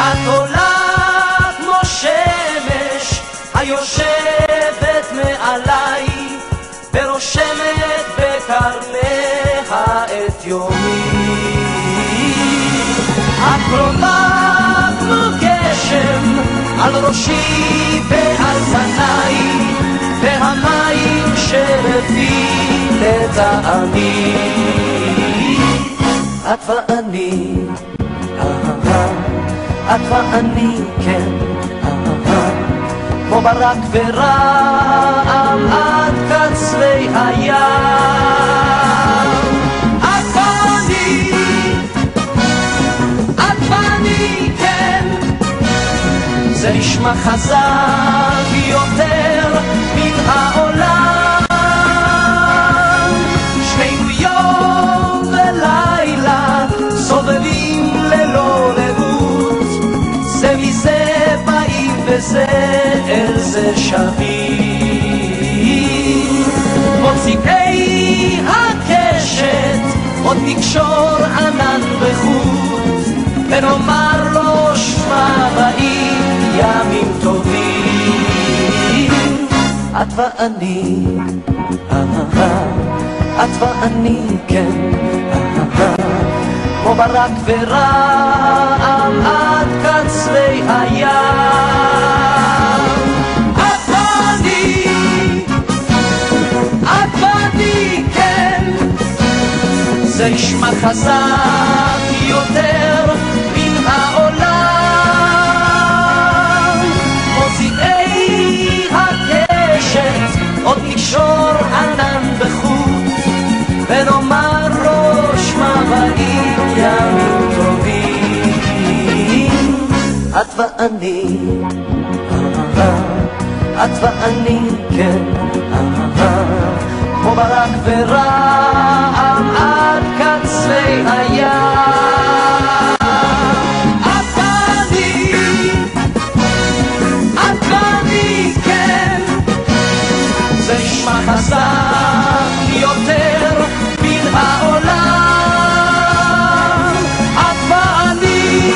את עולה כמו שמש היושבת מעליי ורושמת בקרניה את יומי. את קרובה כמו גשם על ראשי ועל זנאי והמים שלפי לטעמי. את ואני, את ואני, כן, כמו ברק ורעם עד קצרי הים. את ואני, כן, זה נשמע חזק יותר מן העולם. שנינו יום ולילה סובבים ללא ראות, זה מזה באים וזה אל זה שווים. מוציקי הקשת עוד נקשור ענן בחוט ונאמר לו שמע באים ימים טובים. את ואני, את ואני, כן, כמו ברק ורעם עד קצרי הים. את ואני, כן, זה נשמע חזק יותר מן העולם. מוזיקי הקשת עוד נקשור ענן בחוט ונאמר ראש מבעים ימים טובים. את ואני, את ואני, כן, כמו ברק ורעם עד קצרי הים. את ואני, כן, זה נשמע חזק יותר מן העולם. את ואני,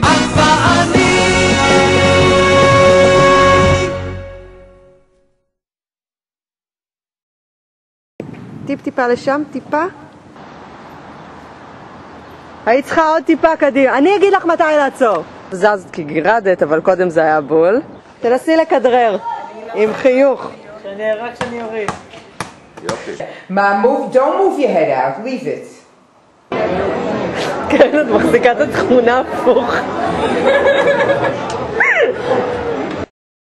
את ואני. טיפה לשם, טיפה. היית צריכה עוד טיפה קדימה. אני אגיד לך מתי לעצור. זזת כי גירדת, אבל קודם זה היה בול. תנסי לכדרר, עם חיוך. רק שאני אוריד. יופי. Don't move your head out, leave it. כן, את מחזיקה את התכונה הפוך.